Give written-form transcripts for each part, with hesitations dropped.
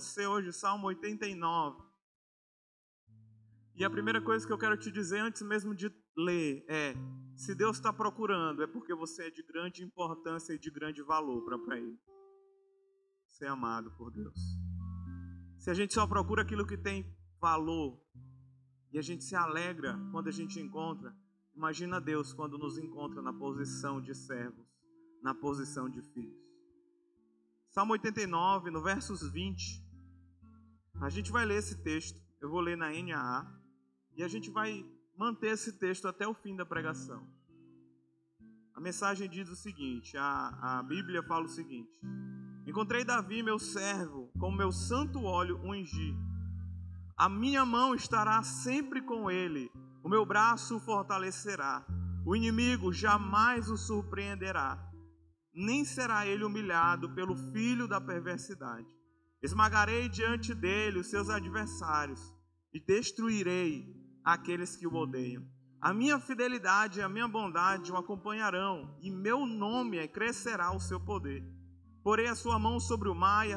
você hoje Salmo 89. E a primeira coisa que eu quero te dizer antes mesmo de ler é: se Deus está procurando, é porque você é de grande importância e de grande valor para Ele. Ser amado por Deus. Se a gente só procura aquilo que tem valor e a gente se alegra quando a gente encontra, imagina Deus quando nos encontra na posição de servos, na posição de filhos. Salmo 89, no versos 20, a gente vai ler esse texto. Eu vou ler na NAA e a gente vai manter esse texto até o fim da pregação. A mensagem diz o seguinte, a Bíblia fala o seguinte: encontrei Davi, meu servo, com meu santo óleo ungi. A minha mão estará sempre com ele, o meu braço o fortalecerá. O inimigo jamais o surpreenderá, nem será ele humilhado pelo filho da perversidade. Esmagarei diante dele os seus adversários e destruirei aqueles que o odeiam. A minha fidelidade e a minha bondade o acompanharão, e meu nome crescerá o seu poder. Porei a sua mão sobre o mar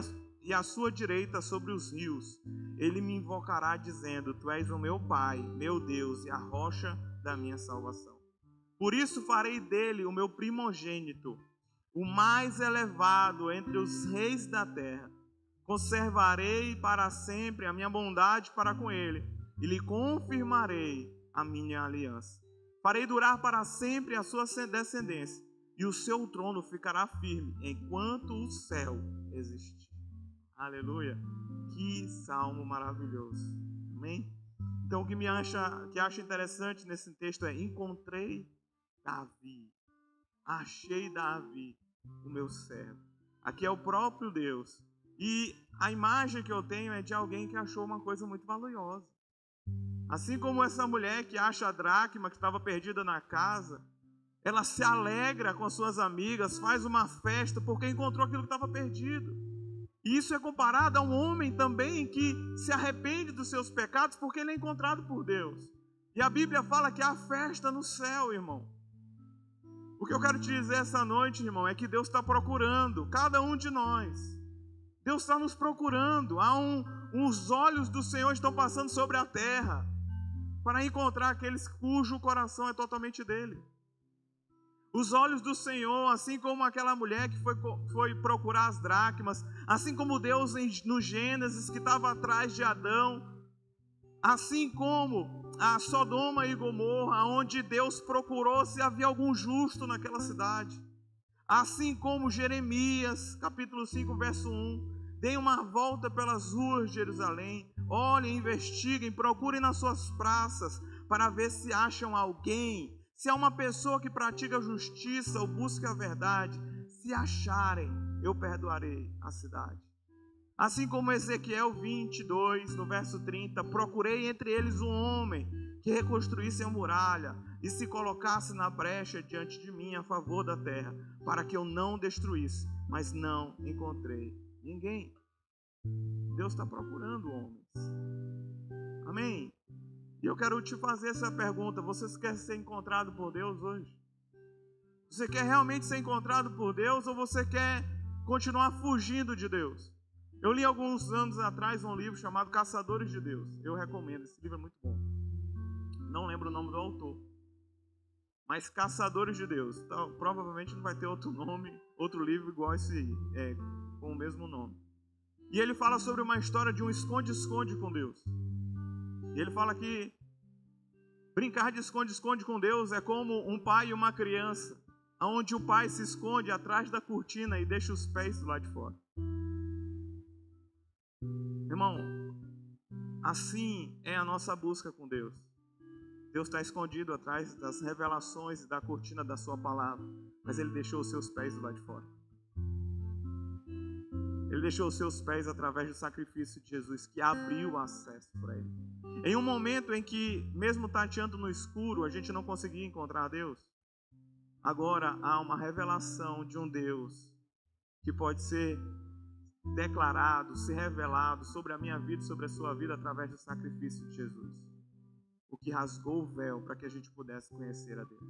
e a sua direita sobre os rios. Ele me invocará dizendo: tu és o meu Pai, meu Deus e a rocha da minha salvação. Por isso farei dele o meu primogênito, o mais elevado entre os reis da terra. Conservarei para sempre a minha bondade para com ele, e lhe confirmarei a minha aliança. Farei durar para sempre a sua descendência, e o seu trono ficará firme enquanto o céu existir. Aleluia! Que salmo maravilhoso. Amém? Então o que acho interessante nesse texto é: encontrei Davi, achei Davi, o meu servo. Aqui é o próprio Deus. E a imagem que eu tenho é de alguém que achou uma coisa muito valiosa. Assim como essa mulher que acha a dracma que estava perdida na casa, ela se alegra com as suas amigas, faz uma festa porque encontrou aquilo que estava perdido. E isso é comparado a um homem também que se arrepende dos seus pecados porque ele é encontrado por Deus. E a Bíblia fala que há festa no céu, irmão. O que eu quero te dizer essa noite, irmão, é que Deus está procurando cada um de nós. Deus está nos procurando. Os olhos do Senhor estão passando sobre a terra para encontrar aqueles cujo coração é totalmente dele. Os olhos do Senhor, assim como aquela mulher que foi procurar as dracmas, assim como Deus no Gênesis que estava atrás de Adão, assim como a Sodoma e Gomorra, onde Deus procurou se havia algum justo naquela cidade. Assim como Jeremias, capítulo 5, verso 1. Deem uma volta pelas ruas de Jerusalém, olhem, investiguem, procurem nas suas praças, para ver se acham alguém, se há uma pessoa que pratica justiça ou busca a verdade. Se acharem, eu perdoarei a cidade. Assim como Ezequiel 22, no verso 30, procurei entre eles um homem que reconstruísse a muralha e se colocasse na brecha diante de mim a favor da terra, para que eu não destruísse, mas não encontrei ninguém. Deus está procurando homens. Amém? E eu quero te fazer essa pergunta: você quer ser encontrado por Deus hoje? Você quer realmente ser encontrado por Deus ou você quer continuar fugindo de Deus? Eu li alguns anos atrás um livro chamado Caçadores de Deus. Eu recomendo, esse livro é muito bom. Não lembro o nome do autor, mas Caçadores de Deus. Então, provavelmente não vai ter outro nome, outro livro igual esse, com o mesmo nome. E ele fala sobre uma história de um esconde-esconde com Deus. E ele fala que brincar de esconde-esconde com Deus é como um pai e uma criança, onde o pai se esconde atrás da cortina e deixa os pés do lado de fora. Irmão, assim é a nossa busca com Deus. Deus está escondido atrás das revelações e da cortina da sua palavra, mas Ele deixou os seus pés do lado de fora. Ele deixou os seus pés através do sacrifício de Jesus, que abriu o acesso para Ele. Em um momento em que, mesmo tateando no escuro, a gente não conseguia encontrar Deus, agora há uma revelação de um Deus que pode ser declarado, ser revelado sobre a minha vida e sobre a sua vida através do sacrifício de Jesus, o que rasgou o véu para que a gente pudesse conhecer a Deus.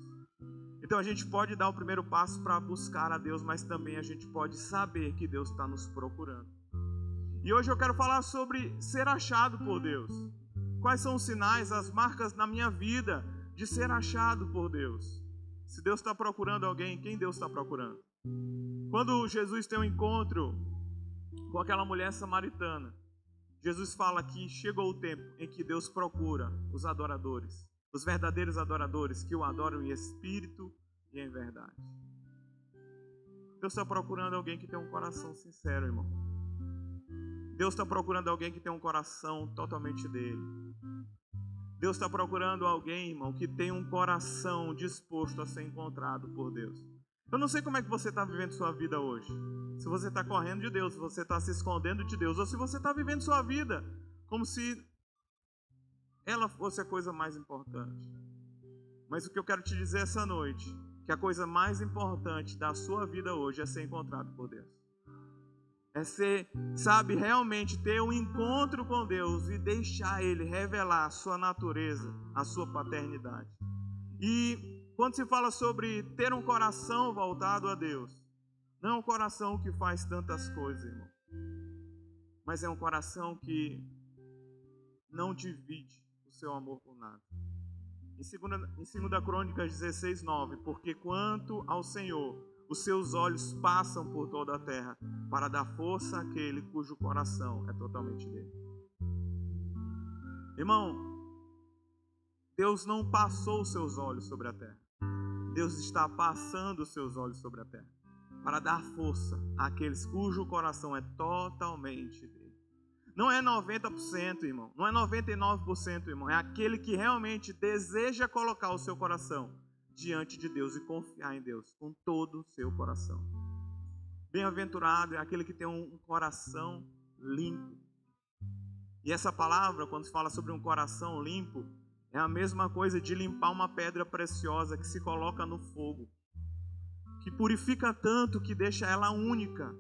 Então a gente pode dar o primeiro passo para buscar a Deus, mas também a gente pode saber que Deus está nos procurando. E hoje eu quero falar sobre ser achado por Deus. Quais são os sinais, as marcas na minha vida de ser achado por Deus? Se Deus está procurando alguém, quem Deus está procurando? Quando Jesus tem um encontro com aquela mulher samaritana, Jesus fala que chegou o tempo em que Deus procura os adoradores, os verdadeiros adoradores que o adoram em espírito e em verdade. Deus está procurando alguém que tem um coração sincero, irmão. Deus está procurando alguém que tem um coração totalmente dele. Deus está procurando alguém, irmão, que tem um coração disposto a ser encontrado por Deus. Eu não sei como é que você está vivendo sua vida hoje. Se você está correndo de Deus, se você está se escondendo de Deus, ou se você está vivendo sua vida como se ela fosse a coisa mais importante. Mas o que eu quero te dizer essa noite, que a coisa mais importante da sua vida hoje é ser encontrado por Deus. É ser, sabe, realmente ter um encontro com Deus e deixar Ele revelar a sua natureza, a sua paternidade. E quando se fala sobre ter um coração voltado a Deus, não é um coração que faz tantas coisas, irmão, mas é um coração que não divide o seu amor por nada. Em 2 Crônicas 16:9, porque quanto ao Senhor, os seus olhos passam por toda a terra, para dar força àquele cujo coração é totalmente dele. Irmão, Deus não passou os seus olhos sobre a terra. Deus está passando os seus olhos sobre a terra, para dar força àqueles cujo coração é totalmente dele. Não é 90%, irmão. Não é 99%, irmão. É aquele que realmente deseja colocar o seu coração diante de Deus e confiar em Deus com todo o seu coração. Bem-aventurado é aquele que tem um coração limpo. E essa palavra, quando se fala sobre um coração limpo, é a mesma coisa de limpar uma pedra preciosa que se coloca no fogo, que purifica tanto que deixa ela única.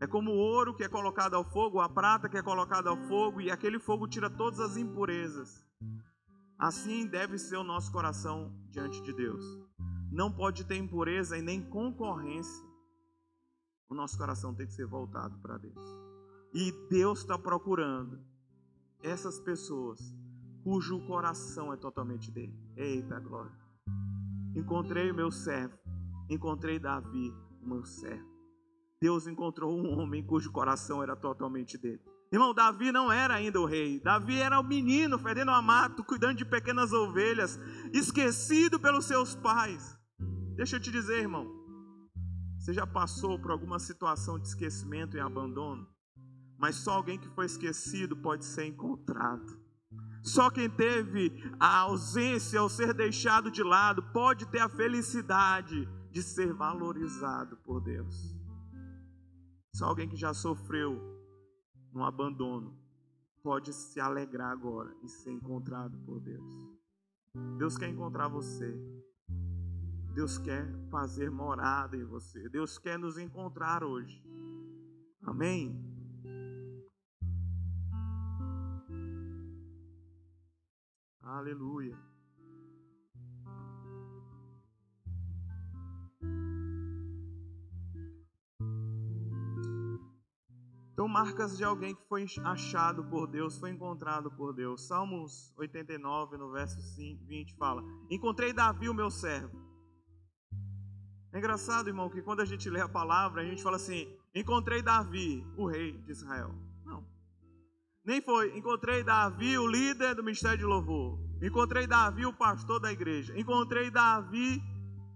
É como o ouro que é colocado ao fogo, a prata que é colocada ao fogo, e aquele fogo tira todas as impurezas. Assim deve ser o nosso coração diante de Deus. Não pode ter impureza e nem concorrência. O nosso coração tem que ser voltado para Deus. E Deus está procurando essas pessoas cujo coração é totalmente dele. Eita glória! Encontrei o meu servo, encontrei Davi, o meu servo. Deus encontrou um homem cujo coração era totalmente dele. Irmão, Davi não era ainda o rei. Davi era o menino fedendo a mato, cuidando de pequenas ovelhas, esquecido pelos seus pais. Deixa eu te dizer, irmão, você já passou por alguma situação de esquecimento e abandono? Mas só alguém que foi esquecido pode ser encontrado. Só quem teve a ausência ou ser deixado de lado pode ter a felicidade de ser valorizado por Deus. Só alguém que já sofreu um abandono pode se alegrar agora e ser encontrado por Deus. Deus quer encontrar você. Deus quer fazer morada em você. Deus quer nos encontrar hoje. Amém? Aleluia. Então, marcas de alguém que foi achado por Deus, foi encontrado por Deus. Salmos 89, no verso 20, fala: encontrei Davi, o meu servo. É engraçado, irmão, que quando a gente lê a palavra, a gente fala assim: encontrei Davi, o rei de Israel. Não. Nem foi: encontrei Davi, o líder do ministério de louvor. Encontrei Davi, o pastor da igreja. Encontrei Davi,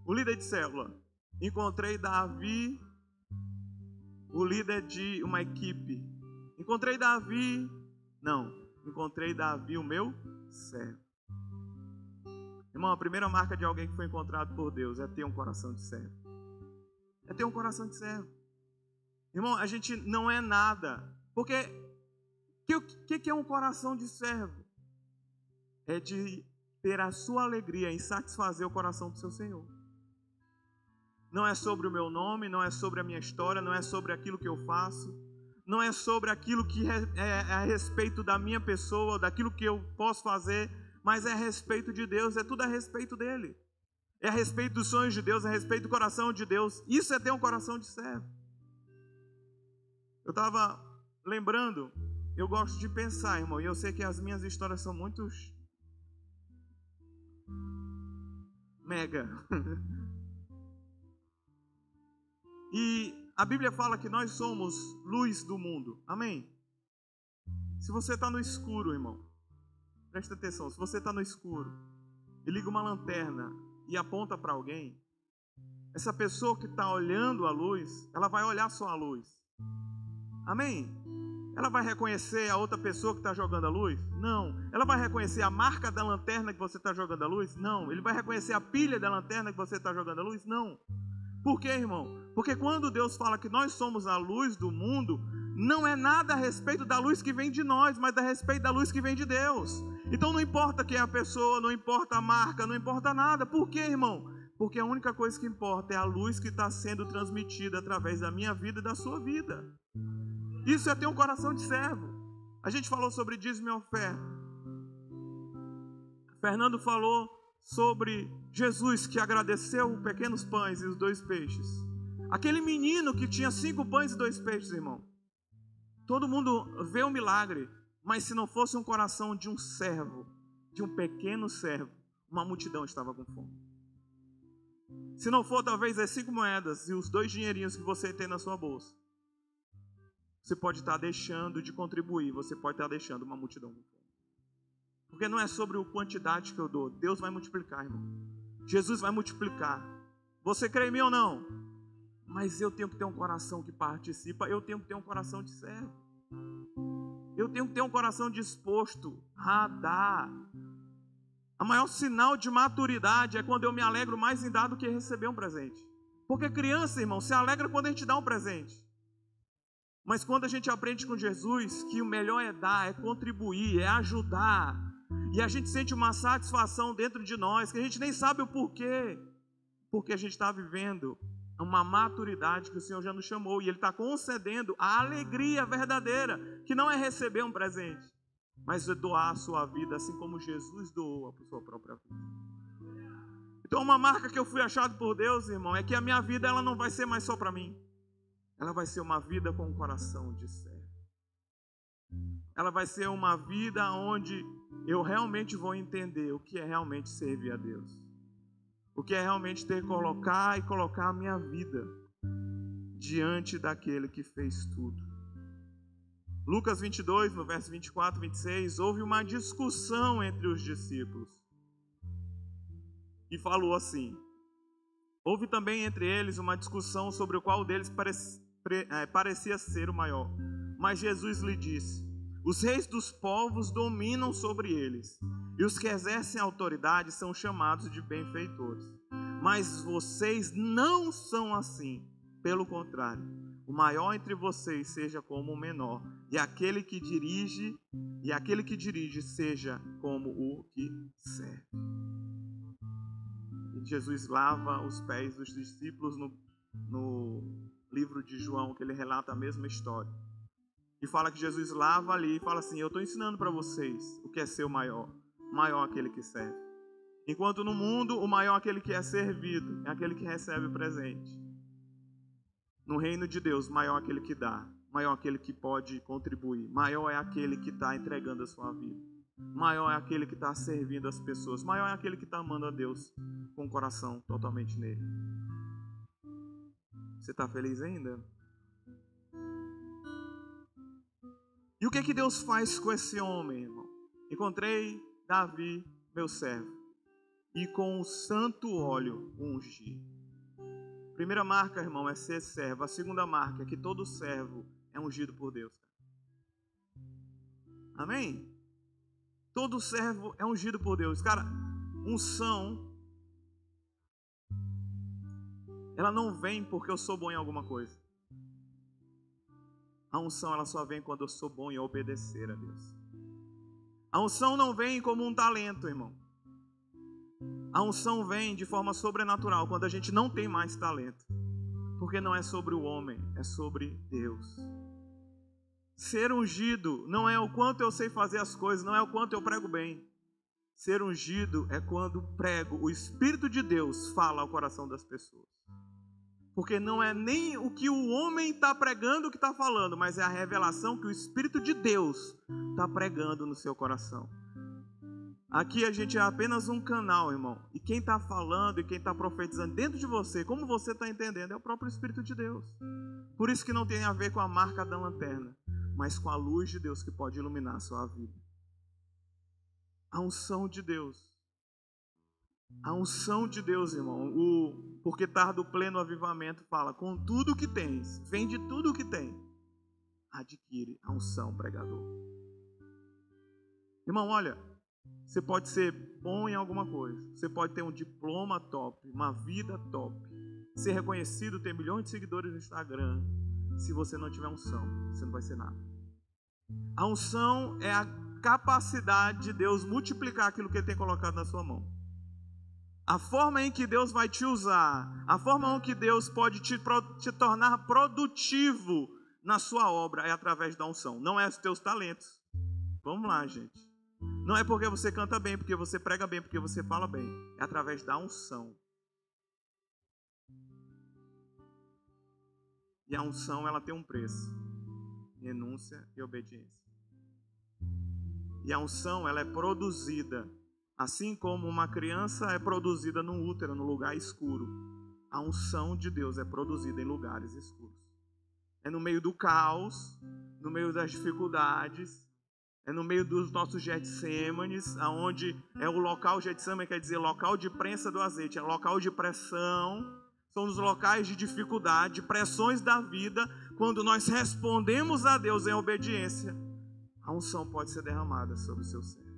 o líder de célula. Encontrei Davi, o líder de uma equipe. Encontrei Davi. Não. Encontrei Davi, o meu servo. Irmão, a primeira marca de alguém que foi encontrado por Deus é ter um coração de servo. É ter um coração de servo. Irmão, a gente não é nada. Porque o que é um coração de servo? É de ter a sua alegria em satisfazer o coração do seu Senhor. Não é sobre o meu nome, não é sobre a minha história, não é sobre aquilo que eu faço, não é sobre aquilo que é a respeito da minha pessoa, daquilo que eu posso fazer, mas é a respeito de Deus, é tudo a respeito dele. É a respeito dos sonhos de Deus, é a respeito do coração de Deus. Isso é ter um coração de servo. Eu estava lembrando, eu gosto de pensar, irmão, e eu sei que as minhas histórias são muito mega. E a Bíblia fala que nós somos luz do mundo. Amém? Se você está no escuro, irmão, presta atenção. Se você está no escuro e liga uma lanterna e aponta para alguém, essa pessoa que está olhando a luz, ela vai olhar só a luz. Amém? Ela vai reconhecer a outra pessoa que está jogando a luz? Não. Ela vai reconhecer a marca da lanterna que você está jogando a luz? Não. Ele vai reconhecer a pilha da lanterna que você está jogando a luz? Não. Por quê, irmão? Porque quando Deus fala que nós somos a luz do mundo, não é nada a respeito da luz que vem de nós, mas a respeito da luz que vem de Deus. Então não importa quem é a pessoa, não importa a marca, não importa nada. Por quê, irmão? Porque a única coisa que importa é a luz que está sendo transmitida através da minha vida e da sua vida. Isso é ter um coração de servo. A gente falou sobre dízimo e oferta. Fernando falou sobre Jesus que agradeceu pequenos pães e os 2 peixes. Aquele menino que tinha 5 pães e 2 peixes, irmão. Todo mundo vê o milagre, mas se não fosse um coração de um servo, de um pequeno servo, uma multidão estava com fome. Se não for talvez as 5 moedas e os 2 dinheirinhos que você tem na sua bolsa, você pode estar deixando de contribuir, você pode estar deixando uma multidão com fome. Porque não é sobre a quantidade que eu dou, Deus vai multiplicar, irmão. Jesus vai multiplicar. Você crê em mim ou não? Mas eu tenho que ter um coração que participa, eu tenho que ter um coração de servo. Eu tenho que ter um coração disposto a dar. O maior sinal de maturidade é quando eu me alegro mais em dar do que em receber um presente. Porque criança, irmão, se alegra quando a gente dá um presente. Mas quando a gente aprende com Jesus que o melhor é dar, é contribuir, é ajudar, e a gente sente uma satisfação dentro de nós, que a gente nem sabe o porquê, porque a gente está vivendo uma maturidade que o Senhor já nos chamou, e Ele está concedendo a alegria verdadeira, que não é receber um presente, mas é doar a sua vida, assim como Jesus doou a sua própria vida. Então uma marca que eu fui achado por Deus, irmão, é que a minha vida ela não vai ser mais só para mim. Ela vai ser uma vida com um coração de servo. Ela vai ser uma vida onde eu realmente vou entender o que é realmente servir a Deus. O que é realmente ter que colocar a minha vida diante daquele que fez tudo. Lucas 22, no verso 24 e 26, houve uma discussão entre os discípulos. E falou assim: houve também entre eles uma discussão sobre o qual deles parecia ser o maior. Mas Jesus lhe disse: os reis dos povos dominam sobre eles, e os que exercem autoridade são chamados de benfeitores. Mas vocês não são assim. Pelo contrário, o maior entre vocês seja como o menor, e aquele que dirige seja como o que serve. E Jesus lava os pés dos discípulos no livro de João, que ele relata a mesma história. E fala que Jesus lava ali e fala assim: eu estou ensinando para vocês o que é ser o maior. O maior é aquele que serve. Enquanto no mundo, o maior é aquele que é servido, é aquele que recebe o presente. No reino de Deus, maior é aquele que dá, maior é aquele que pode contribuir, maior é aquele que está entregando a sua vida, maior é aquele que está servindo as pessoas, maior é aquele que está amando a Deus com o coração totalmente nele. Você está feliz ainda? E o que Deus faz com esse homem, irmão? Encontrei Davi, meu servo, e com o santo óleo ungi. Primeira marca, irmão, é ser servo. A segunda marca é que todo servo é ungido por Deus. Amém? Todo servo é ungido por Deus. Cara, unção, ela não vem porque eu sou bom em alguma coisa. A unção, ela só vem quando eu sou bom em obedecer a Deus. A unção não vem como um talento, irmão. A unção vem de forma sobrenatural, quando a gente não tem mais talento. Porque não é sobre o homem, é sobre Deus. Ser ungido não é o quanto eu sei fazer as coisas, não é o quanto eu prego bem. Ser ungido é quando prego, o Espírito de Deus fala ao coração das pessoas. Porque não é nem o que o homem está pregando que está falando, mas é a revelação que o Espírito de Deus está pregando no seu coração. Aqui a gente é apenas um canal, irmão. E quem está falando e quem está profetizando dentro de você, como você está entendendo, é o próprio Espírito de Deus. Por isso que não tem a ver com a marca da lanterna, mas com a luz de Deus que pode iluminar a sua vida. A unção de Deus. A unção de Deus, irmão. Porque tardo pleno avivamento fala, com tudo que tens, vende tudo o que tem, adquire a unção, pregador. Irmão, olha, você pode ser bom em alguma coisa, você pode ter um diploma top, uma vida top, ser reconhecido, ter milhões de seguidores no Instagram. Se você não tiver unção, você não vai ser nada. A unção é a capacidade de Deus multiplicar aquilo que Ele tem colocado na sua mão. A forma em que Deus vai te usar, a forma em que Deus pode te tornar produtivo na sua obra é através da unção. Não é os teus talentos. Vamos lá, gente. Não é porque você canta bem, porque você prega bem, porque você fala bem. É através da unção. E a unção, ela tem um preço. Renúncia e obediência. E a unção, ela é produzida. Assim como uma criança é produzida no útero, no lugar escuro. A unção de Deus é produzida em lugares escuros. É no meio do caos, no meio das dificuldades, é no meio dos nossos Getsêmanes, aonde é o local, Getsemane quer dizer local de prensa do azeite, é local de pressão, são os locais de dificuldade, pressões da vida. Quando nós respondemos a Deus em obediência, a unção pode ser derramada sobre o seu ser.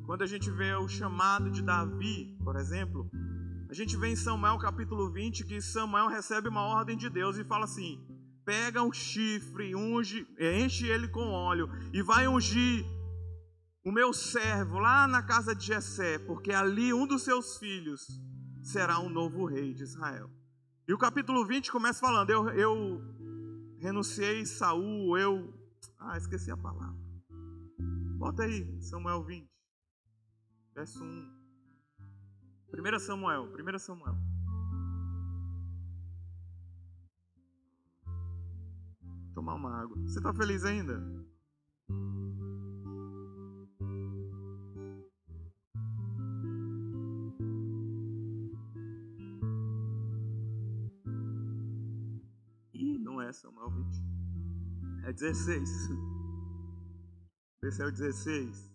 Quando a gente vê o chamado de Davi, por exemplo, a gente vê em Samuel capítulo 20 que Samuel recebe uma ordem de Deus e fala assim: pega um chifre, unge, enche ele com óleo e vai ungir o meu servo lá na casa de Jessé, porque ali um dos seus filhos será um novo rei de Israel. E o capítulo 20 começa falando: eu renunciei Saul, esqueci a palavra. Bota aí, Samuel 20. Verso 1. 1 Samuel. Tomar uma água. Você está feliz ainda? Ih, não é Samuel 20. É 16. Esse é o 16.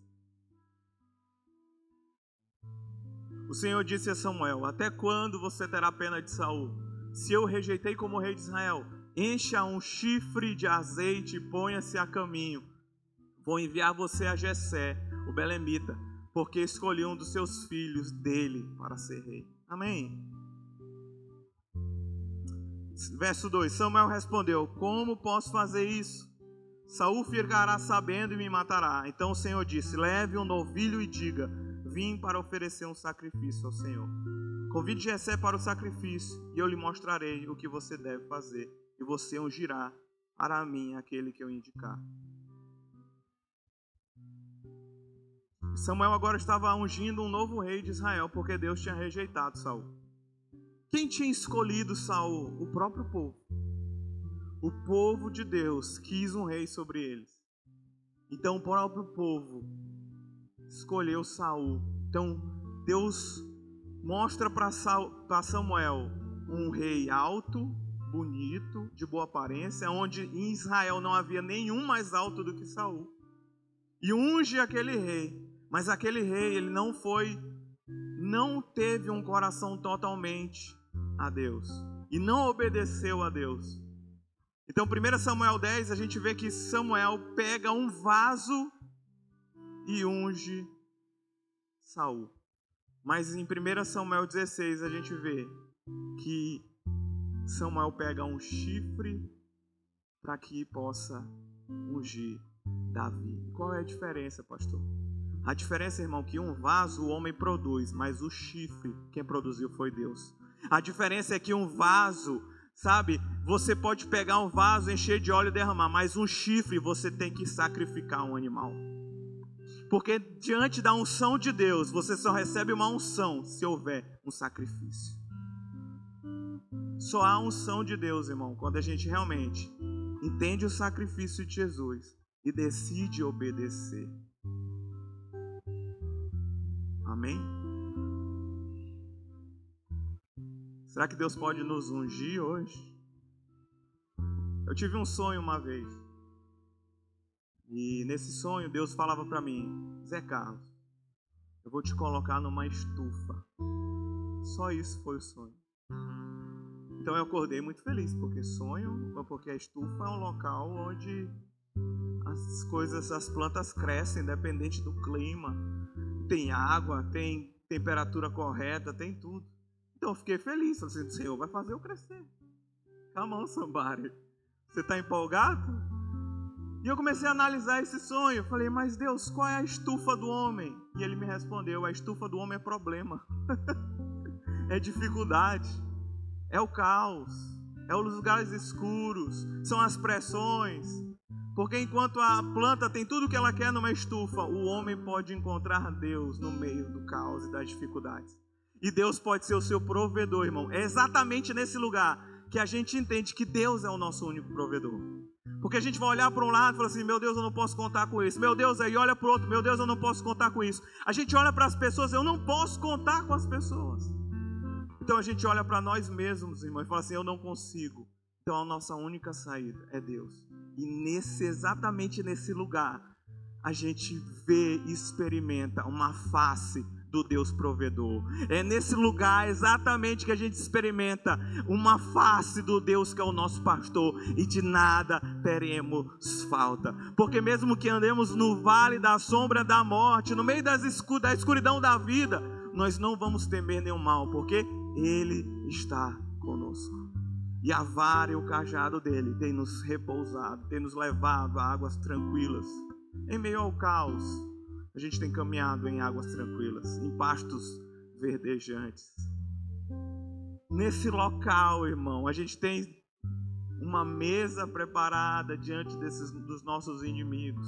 O Senhor disse a Samuel: até quando você terá pena de Saul? Se eu o rejeitei como rei de Israel, encha um chifre de azeite e ponha-se a caminho. Vou enviar você a Jessé, o belemita, porque escolhi um dos seus filhos dele para ser rei. Amém. Verso 2. Samuel respondeu: como posso fazer isso? Saul ficará sabendo e me matará. Então o Senhor disse: leve um novilho e diga: vim para oferecer um sacrifício ao Senhor. Convide Jessé para o sacrifício, e eu lhe mostrarei o que você deve fazer, e você ungirá para mim aquele que eu indicar. Samuel agora estava ungindo um novo rei de Israel, porque Deus tinha rejeitado Saul. Quem tinha escolhido Saul? O próprio povo. O povo de Deus quis um rei sobre eles. Então o próprio povo escolheu Saul. Então Deus mostra para Samuel um rei alto, bonito, de boa aparência, onde em Israel não havia nenhum mais alto do que Saul. E unge aquele rei. Mas aquele rei, ele não teve um coração totalmente a Deus. E não obedeceu a Deus. Então 1 Samuel 10, a gente vê que Samuel pega um vaso e unge Saul. Mas em 1 Samuel 16 a gente vê que Samuel pega um chifre para que possa ungir Davi. Qual é a diferença, pastor? A diferença, irmão, que um vaso o homem produz, mas o chifre quem produziu foi Deus. A diferença é que um vaso, sabe, você pode pegar um vaso, encher de óleo e derramar, mas um chifre você tem que sacrificar um animal. Porque diante da unção de Deus, você só recebe uma unção se houver um sacrifício. Só há unção de Deus, irmão, quando a gente realmente entende o sacrifício de Jesus e decide obedecer. Amém? Será que Deus pode nos ungir hoje? Eu tive um sonho uma vez. E nesse sonho Deus falava para mim: Zé Carlos, eu vou te colocar numa estufa. Só isso foi o sonho. Então eu acordei muito feliz, porque a estufa é um local onde as plantas crescem, independente do clima. Tem água, tem temperatura correta, tem tudo. Então eu fiquei feliz, falei assim: o Senhor vai fazer eu crescer. Come on, somebody. Você está empolgado? E eu comecei a analisar esse sonho. Falei: mas Deus, qual é a estufa do homem? E Ele me respondeu: a estufa do homem é problema. É dificuldade. É o caos. É os lugares escuros. São as pressões. Porque enquanto a planta tem tudo o que ela quer numa estufa, o homem pode encontrar Deus no meio do caos e das dificuldades. E Deus pode ser o seu provedor, irmão. É exatamente nesse lugar que a gente entende que Deus é o nosso único provedor. Porque a gente vai olhar para um lado e fala assim: meu Deus, eu não posso contar com isso. Meu Deus, aí olha para o outro: meu Deus, eu não posso contar com isso. A gente olha para as pessoas: eu não posso contar com as pessoas. Então a gente olha para nós mesmos, irmão, e fala assim: eu não consigo. Então a nossa única saída é Deus. E exatamente nesse lugar, a gente vê e experimenta uma face do Deus provedor. É nesse lugar exatamente que a gente experimenta uma face do Deus que é o nosso pastor, e de nada teremos falta. Porque mesmo que andemos no vale da sombra da morte, no meio da escuridão da vida, nós não vamos temer nenhum mal, porque Ele está conosco. E a vara e o cajado dele tem nos repousado, tem nos levado a águas tranquilas. Em meio ao caos, a gente tem caminhado em águas tranquilas, em pastos verdejantes. Nesse local, irmão, a gente tem uma mesa preparada diante dos nossos inimigos.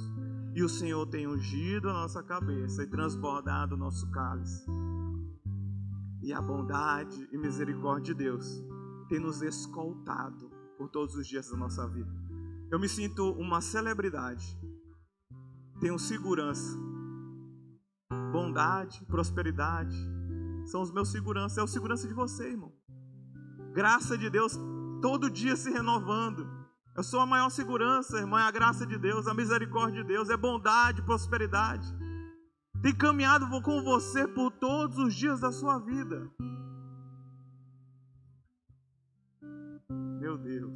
E o Senhor tem ungido a nossa cabeça e transbordado o nosso cálice. E a bondade e misericórdia de Deus tem nos escoltado por todos os dias da nossa vida. Eu me sinto uma celebridade. Tenho segurança. Bondade, prosperidade são os meus seguranças. É o segurança de você, irmão. Graça de Deus todo dia se renovando. Eu sou a maior segurança, irmão. É a graça de Deus, a misericórdia de Deus, é bondade, prosperidade. Tem caminhado com você por todos os dias da sua vida. Meu Deus.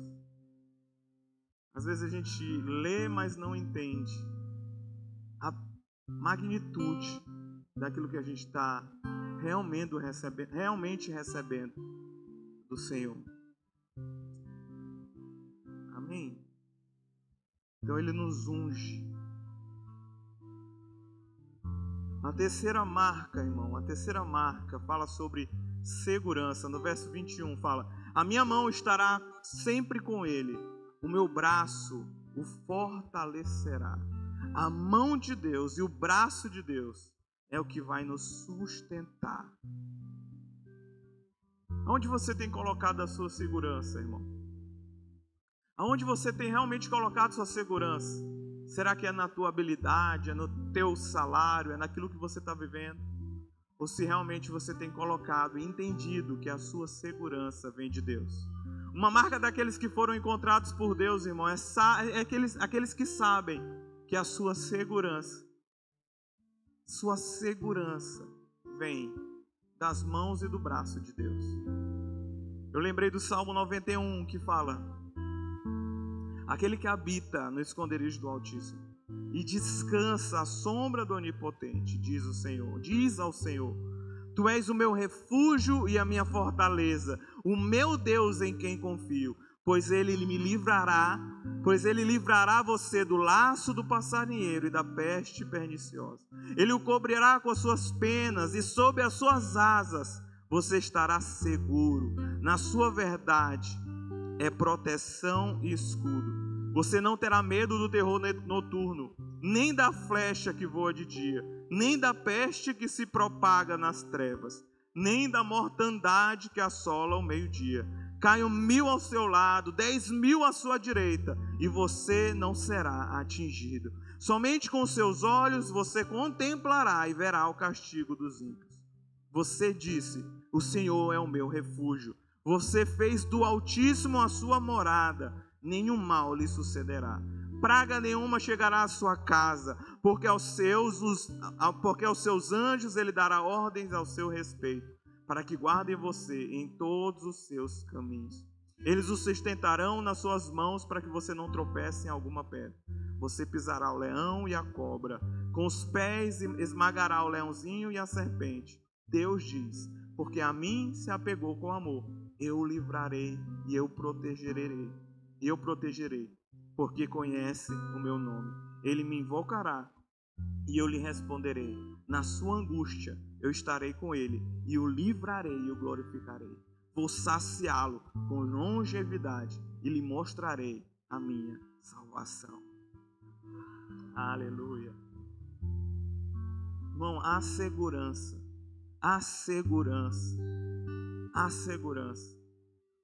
Às vezes a gente lê, mas não entende a magnitude daquilo que a gente está realmente recebendo do Senhor. Amém? Então Ele nos unge. A terceira marca, irmão, a terceira marca fala sobre segurança. No verso 21 fala: a minha mão estará sempre com ele, o meu braço o fortalecerá. A mão de Deus e o braço de Deus é o que vai nos sustentar. Aonde você tem colocado a sua segurança, irmão? Aonde você tem realmente colocado sua segurança? Será que é na tua habilidade, é no teu salário, é naquilo que você está vivendo? Ou se realmente você tem colocado e entendido que a sua segurança vem de Deus? Uma marca daqueles que foram encontrados por Deus, irmão, é aqueles que sabem que a sua segurança vem das mãos e do braço de Deus. Eu lembrei do Salmo 91 que fala: aquele que habita no esconderijo do Altíssimo e descansa à sombra do Onipotente, diz ao Senhor: tu és o meu refúgio e a minha fortaleza, o meu Deus em quem confio, pois ele livrará você do laço do passarinheiro e da peste perniciosa. Ele o cobrirá com as suas penas e sob as suas asas você estará seguro. Na sua verdade é proteção e escudo. Você não terá medo do terror noturno, nem da flecha que voa de dia, nem da peste que se propaga nas trevas, nem da mortandade que assola ao meio-dia. Caiam 1000 ao seu lado, 10.000 à sua direita, e você não será atingido. Somente com seus olhos você contemplará e verá o castigo dos ímpios. Você disse: o Senhor é o meu refúgio. Você fez do Altíssimo a sua morada. Nenhum mal lhe sucederá. Praga nenhuma chegará à sua casa, porque aos seus anjos ele dará ordens ao seu respeito, para que guardem você em todos os seus caminhos. Eles o sustentarão nas suas mãos, para que você não tropece em alguma pedra. Você pisará o leão e a cobra, com os pés esmagará o leãozinho e a serpente. Deus diz: porque a mim se apegou com amor, eu o livrarei e eu protegerei. Porque conhece o meu nome. Ele me invocará e eu lhe responderei. Na sua angústia eu estarei com ele e o livrarei e o glorificarei. Vou saciá-lo com longevidade e lhe mostrarei a minha salvação. Aleluia. Irmão, há segurança. Há segurança. Há segurança.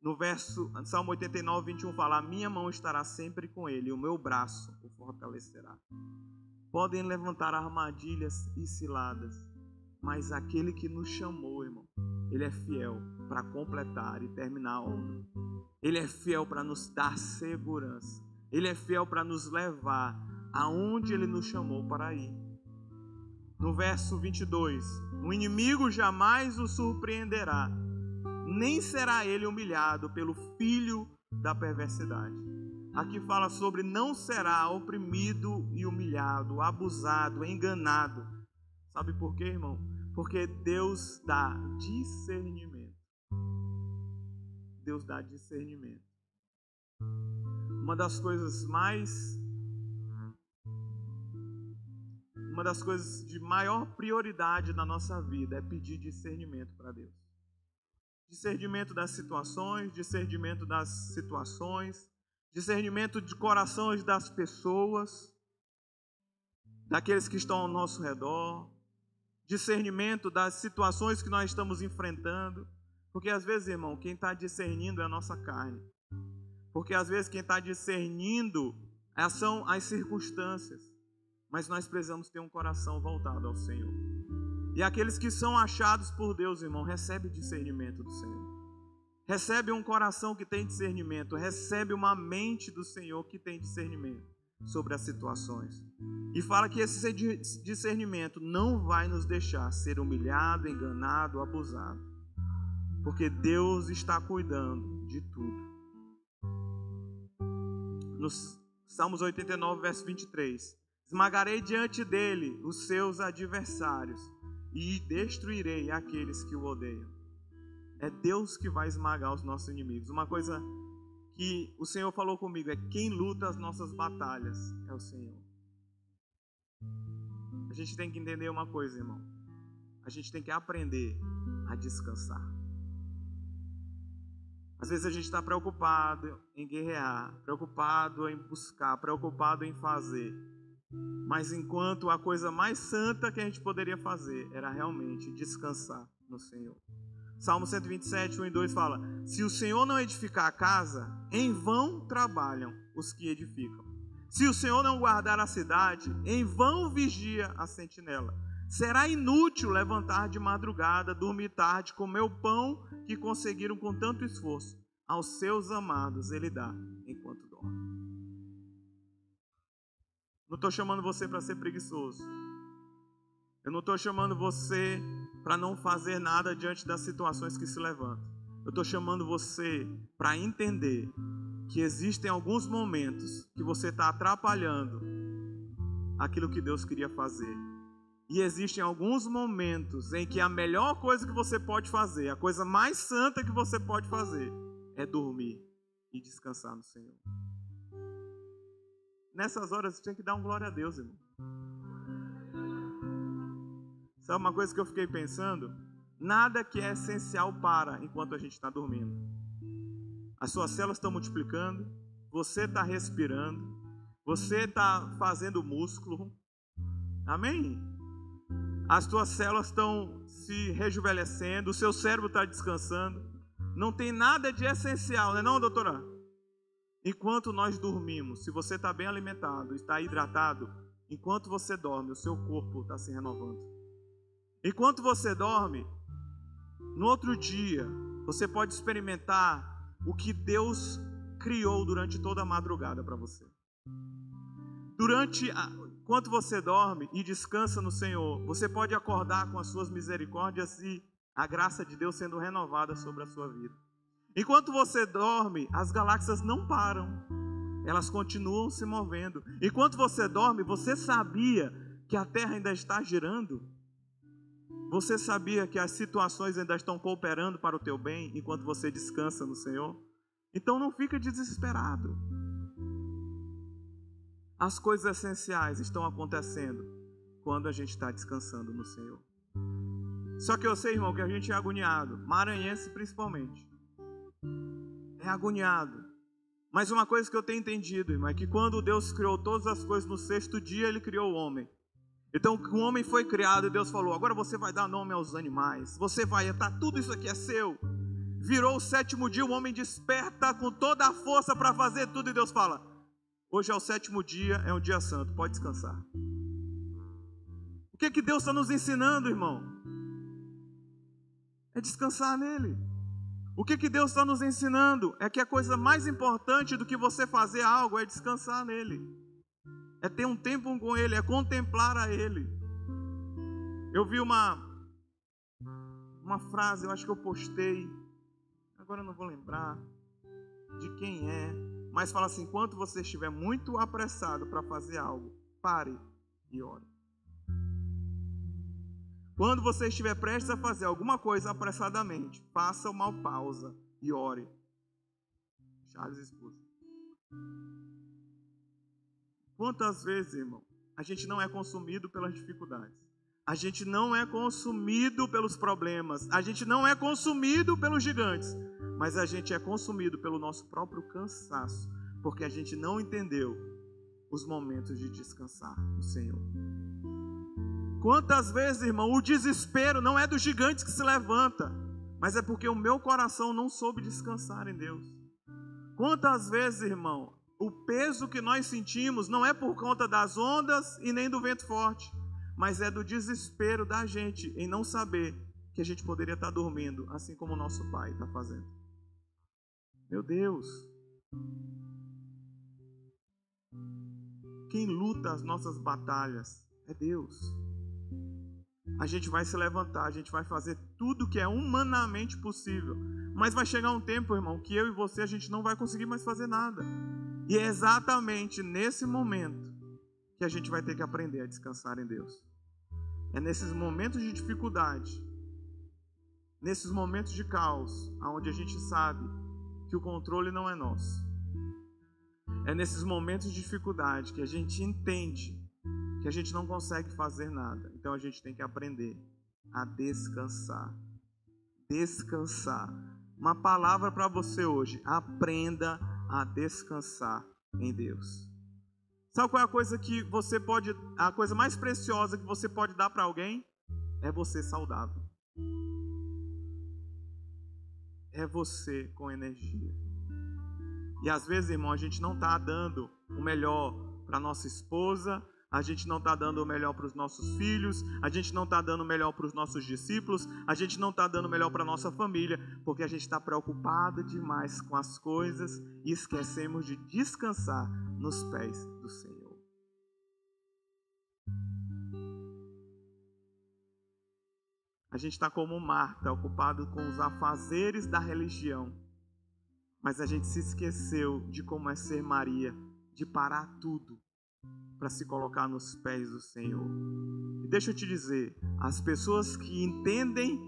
No verso, Salmo 89, 21 fala: a minha mão estará sempre com ele, e o meu braço o fortalecerá. Podem levantar armadilhas e ciladas, mas aquele que nos chamou, irmão, ele é fiel para completar e terminar a obra. Ele é fiel para nos dar segurança. Ele é fiel para nos levar aonde ele nos chamou para ir. No verso 22, o inimigo jamais o surpreenderá, nem será ele humilhado pelo filho da perversidade. Aqui fala sobre não será oprimido e humilhado, abusado, enganado. Sabe por quê, irmão? Porque Deus dá discernimento. Deus dá discernimento. Uma das coisas de maior prioridade na nossa vida é pedir discernimento para Deus. Discernimento das situações, discernimento de corações das pessoas, daqueles que estão ao nosso redor, discernimento das situações que nós estamos enfrentando, porque às vezes, irmão, quem está discernindo é a nossa carne, porque às vezes quem está discernindo são as circunstâncias, mas nós precisamos ter um coração voltado ao Senhor. E aqueles que são achados por Deus, irmão, recebe discernimento do Senhor. Recebe um coração que tem discernimento. Recebe uma mente do Senhor que tem discernimento sobre as situações. E fala que esse discernimento não vai nos deixar ser humilhado, enganado, abusado. Porque Deus está cuidando de tudo. No Salmos 89, verso 23. Esmagarei diante dele os seus adversários e destruirei aqueles que o odeiam. É Deus que vai esmagar os nossos inimigos. Uma coisa que o Senhor falou comigo é: quem luta as nossas batalhas é o Senhor. A gente tem que entender uma coisa, irmão. A gente tem que aprender a descansar. Às vezes a gente está preocupado em guerrear, preocupado em buscar, preocupado em fazer. Mas enquanto a coisa mais santa que a gente poderia fazer era realmente descansar no Senhor. Salmo 127, 1 e 2 fala: se o Senhor não edificar a casa, em vão trabalham os que edificam. Se o Senhor não guardar a cidade, em vão vigia a sentinela. Será inútil levantar de madrugada, dormir tarde, comer o pão que conseguiram com tanto esforço. Aos seus amados ele dá enquanto dorme. Não estou chamando você para ser preguiçoso. Eu não estou chamando você para não fazer nada diante das situações que se levantam. Eu estou chamando você para entender que existem alguns momentos que você está atrapalhando aquilo que Deus queria fazer. E existem alguns momentos em que a melhor coisa que você pode fazer, a coisa mais santa que você pode fazer, é dormir e descansar no Senhor. Nessas horas você tem que dar um glória a Deus, irmão. Sabe uma coisa que eu fiquei pensando? Nada que é essencial para enquanto a gente está dormindo. As suas células estão multiplicando, você está respirando, Você está fazendo músculo. Amém? As tuas células estão se rejuvenescendo, o seu cérebro está descansando. Não tem nada de essencial, não é não, doutora? Enquanto nós dormimos, se você está bem alimentado, está hidratado, enquanto você dorme, o seu corpo está se renovando. Enquanto você dorme, no outro dia, você pode experimentar o que Deus criou durante toda a madrugada para você. Enquanto você dorme e descansa no Senhor, você pode acordar com as suas misericórdias e a graça de Deus sendo renovada sobre a sua vida. Enquanto você dorme, as galáxias não param, elas continuam se movendo. Enquanto você dorme, você sabia que a Terra ainda está girando? Você sabia que as situações ainda estão cooperando para o teu bem enquanto você descansa no Senhor? Então não fica desesperado. As coisas essenciais estão acontecendo quando a gente está descansando no Senhor. Só que eu sei, irmão, que a gente é agoniado, maranhense principalmente. É agoniado. Mas uma coisa que eu tenho entendido, irmão, é que quando Deus criou todas as coisas no sexto dia, Ele criou o homem. Então o homem foi criado e Deus falou, agora você vai dar nome aos animais, você vai entrar, tudo isso aqui é seu. Virou o sétimo dia, o homem desperta com toda a força para fazer tudo e Deus fala, hoje é o sétimo dia, é um dia santo, pode descansar. O que Deus está nos ensinando, irmão? É descansar nele. O que Deus está nos ensinando é que a coisa mais importante do que você fazer algo é descansar nele. É ter um tempo com ele, é contemplar a ele. Eu vi uma frase, eu acho que eu postei, agora eu não vou lembrar de quem é, mas fala assim, enquanto você estiver muito apressado para fazer algo, pare e ore. Quando você estiver prestes a fazer alguma coisa apressadamente, faça uma pausa e ore. Charles Spurgeon. Quantas vezes, irmão, a gente não é consumido pelas dificuldades, a gente não é consumido pelos problemas, a gente não é consumido pelos gigantes, mas a gente é consumido pelo nosso próprio cansaço, porque a gente não entendeu os momentos de descansar no Senhor. Quantas vezes, irmão, o desespero não é dos gigantes que se levanta, mas é porque o meu coração não soube descansar em Deus. Quantas vezes, irmão, o peso que nós sentimos não é por conta das ondas e nem do vento forte, mas é do desespero da gente em não saber que a gente poderia estar dormindo, assim como o nosso Pai está fazendo. Meu Deus! Quem luta as nossas batalhas é Deus. A gente vai se levantar, a gente vai fazer tudo que é humanamente possível, mas vai chegar um tempo, irmão, que eu e você, a gente não vai conseguir mais fazer nada. E é exatamente nesse momento que a gente vai ter que aprender a descansar em Deus. É nesses momentos de dificuldade, nesses momentos de caos, onde a gente sabe que o controle não é nosso. É nesses momentos de dificuldade que a gente entende que a gente não consegue fazer nada. Então a gente tem que aprender a descansar. Descansar. Uma palavra para você hoje: aprenda a descansar em Deus. Sabe qual é a coisa que você pode, a coisa mais preciosa que você pode dar para alguém? É você saudável. É você com energia. E às vezes, irmão, a gente não está dando o melhor para nossa esposa, a gente não está dando o melhor para os nossos filhos, a gente não está dando o melhor para os nossos discípulos, a gente não está dando o melhor para a nossa família, porque a gente está preocupado demais com as coisas e esquecemos de descansar nos pés do Senhor. A gente está como Marta, ocupado com os afazeres da religião, mas a gente se esqueceu de como é ser Maria, de parar tudo para se colocar nos pés do Senhor. E deixa eu te dizer, as pessoas que entendem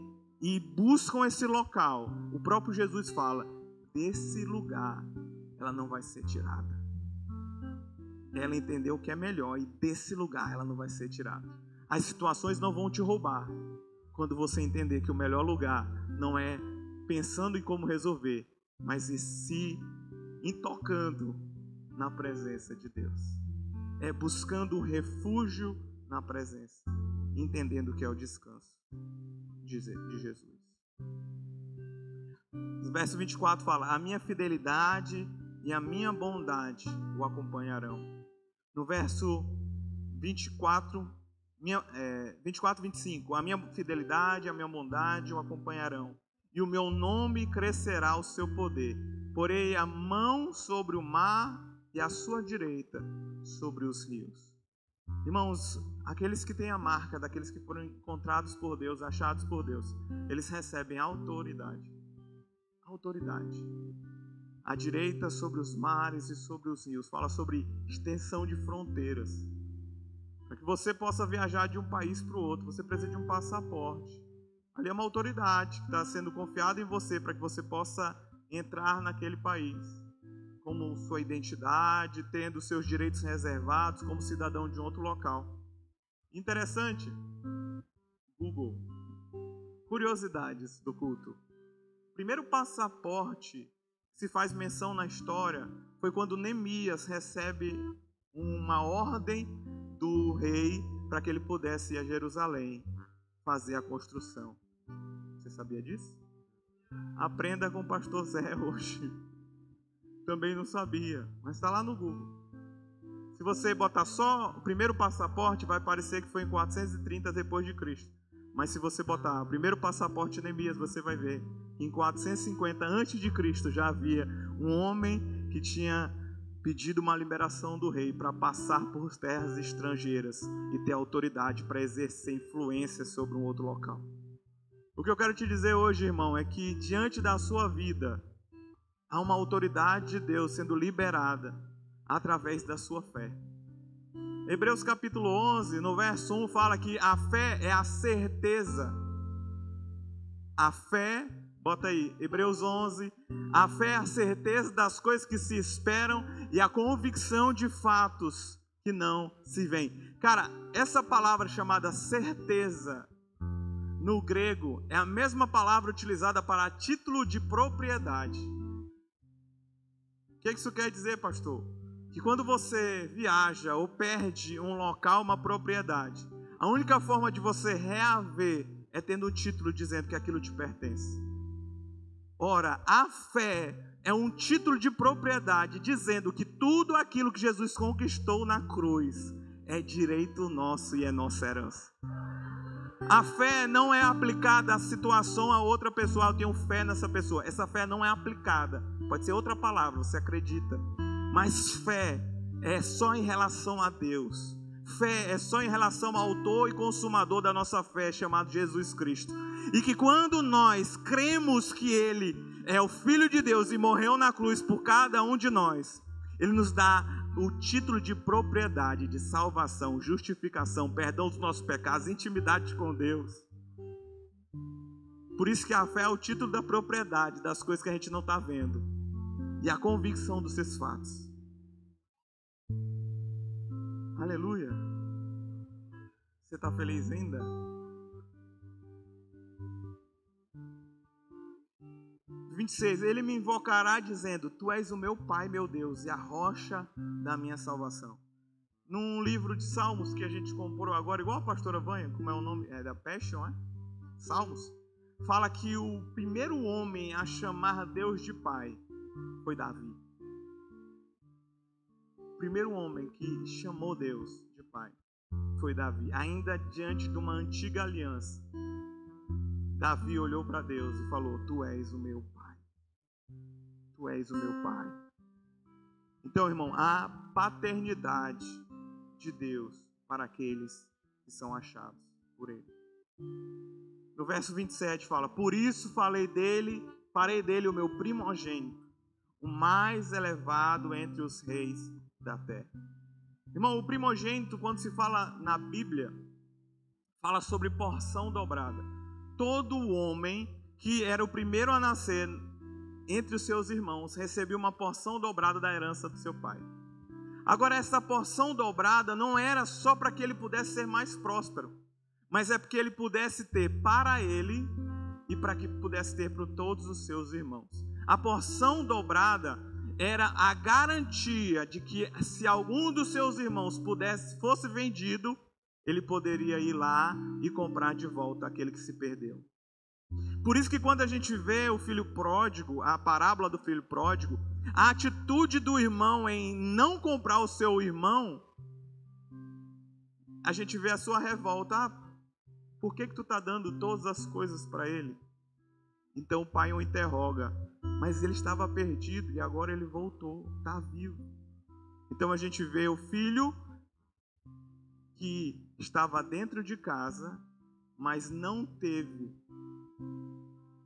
e buscam esse local, o próprio Jesus fala, desse lugar ela não vai ser tirada. Ela entendeu o que é melhor e desse lugar ela não vai ser tirada. As situações não vão te roubar quando você entender que o melhor lugar não é pensando em como resolver, mas em se intocando na presença de Deus. É buscando o refúgio na presença, entendendo que é o descanso de Jesus. No verso 24 fala: a minha fidelidade e a minha bondade o acompanharão. No verso 24 e 25, a minha fidelidade e a minha bondade o acompanharão, e o meu nome crescerá o seu poder. Porei a mão sobre o mar e a sua direita sobre os rios. Irmãos, aqueles que têm a marca daqueles que foram encontrados por Deus, achados por Deus, eles recebem autoridade. Autoridade. A direita sobre os mares e sobre os rios. Fala sobre extensão de fronteiras. Para que você possa viajar de um país para o outro, você precisa de um passaporte. Ali é uma autoridade que está sendo confiada em você para que você possa entrar naquele país, como sua identidade, tendo seus direitos reservados como cidadão de um outro local. Interessante. Google. Curiosidades do culto. O primeiro passaporte que se faz menção na história foi quando Neemias recebe uma ordem do rei para que ele pudesse ir a Jerusalém fazer a construção. Você sabia disso? Aprenda com o pastor Zé hoje. Também não sabia, mas está lá no Google. Se você botar só o primeiro passaporte, vai parecer que foi em 430 depois de Cristo. Mas se você botar o primeiro passaporte de Neemias, você vai ver que em 450 antes de Cristo já havia um homem que tinha pedido uma liberação do rei para passar por terras estrangeiras e ter autoridade para exercer influência sobre um outro local. O que eu quero te dizer hoje, irmão, é que diante da sua vida há uma autoridade de Deus sendo liberada através da sua fé. Hebreus capítulo 11, no verso 1, fala que a fé é a certeza. A fé, bota aí, Hebreus 11, a fé é a certeza das coisas que se esperam e a convicção de fatos que não se veem. Cara, essa palavra chamada certeza, no grego, é a mesma palavra utilizada para título de propriedade. O que isso quer dizer, pastor? Que quando você viaja ou perde um local, uma propriedade, a única forma de você reaver é tendo um título dizendo que aquilo te pertence. Ora, a fé é um título de propriedade dizendo que tudo aquilo que Jesus conquistou na cruz é direito nosso e é nossa herança. A fé não é aplicada à situação a outra pessoa. Eu tenho fé nessa pessoa. Essa fé não é aplicada. Pode ser outra palavra, você acredita. Mas fé é só em relação a Deus. Fé é só em relação ao autor e consumador da nossa fé, chamado Jesus Cristo. E que quando nós cremos que Ele é o Filho de Deus e morreu na cruz por cada um de nós, Ele nos dá o título de propriedade, de salvação, justificação, perdão dos nossos pecados, intimidade com Deus. Por isso que a fé é o título da propriedade, das coisas que a gente não está vendo. E a convicção dos seus fatos. Aleluia. Você está feliz ainda? No 26, ele me invocará dizendo: Tu és o meu Pai, meu Deus, e a rocha da minha salvação. Num livro de Salmos que a gente comprou agora, igual a pastora Vânia, como é o nome? É da Passion, é? Salmos. Fala que o primeiro homem a chamar Deus de Pai foi Davi. O primeiro homem que chamou Deus de Pai foi Davi. Ainda diante de uma antiga aliança, Davi olhou para Deus e falou: Tu és o meu Pai. Tu és o meu Pai. Então, irmão, a paternidade de Deus para aqueles que são achados por Ele. No verso 27 fala: Por isso farei dele o meu primogênito, o mais elevado entre os reis da terra. Irmão, o primogênito, quando se fala na Bíblia, fala sobre porção dobrada. Todo homem que era o primeiro a nascer entre os seus irmãos recebia uma porção dobrada da herança do seu pai. Agora, essa porção dobrada não era só para que ele pudesse ser mais próspero, mas é porque ele pudesse ter para ele e para que pudesse ter para todos os seus irmãos. A porção dobrada era a garantia de que se algum dos seus irmãos fosse vendido, ele poderia ir lá e comprar de volta aquele que se perdeu. Por isso que quando a gente vê o filho pródigo, a parábola do filho pródigo, a atitude do irmão em não comprar o seu irmão, a gente vê a sua revolta. Por que tu está dando todas as coisas para ele? Então o pai o interroga, mas ele estava perdido e agora ele voltou, está vivo. Então a gente vê o filho que estava dentro de casa, mas não teve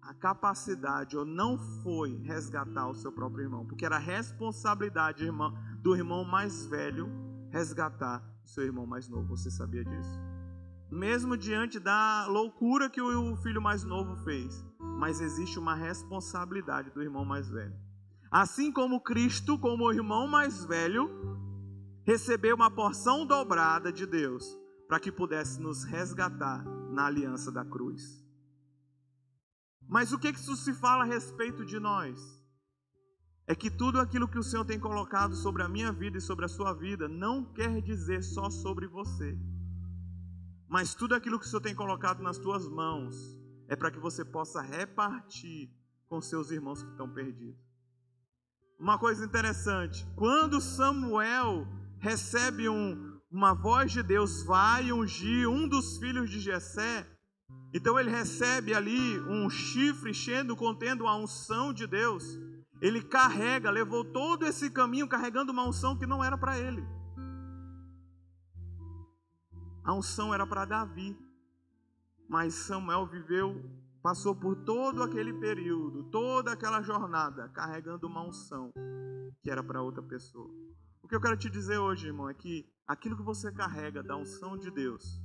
a capacidade ou não foi resgatar o seu próprio irmão, porque era responsabilidade do irmão mais velho resgatar o seu irmão mais novo. Você sabia disso? Mesmo diante da loucura que o filho mais novo fez, mas existe uma responsabilidade do irmão mais velho. Assim como Cristo, como o irmão mais velho, recebeu uma porção dobrada de Deus para que pudesse nos resgatar na aliança da cruz. Mas o que isso se fala a respeito de nós? É que tudo aquilo que o Senhor tem colocado sobre a minha vida e sobre a sua vida não quer dizer só sobre você. Mas tudo aquilo que o Senhor tem colocado nas tuas mãos é para que você possa repartir com seus irmãos que estão perdidos. Uma coisa interessante, quando Samuel recebe uma voz de Deus, vai ungir um dos filhos de Jessé, então ele recebe ali um chifre contendo a unção de Deus. Ele levou todo esse caminho carregando uma unção que não era para ele. A unção era para Davi, mas Samuel passou por todo aquele período, toda aquela jornada, carregando uma unção que era para outra pessoa. O que eu quero te dizer hoje, irmão, é que aquilo que você carrega da unção de Deus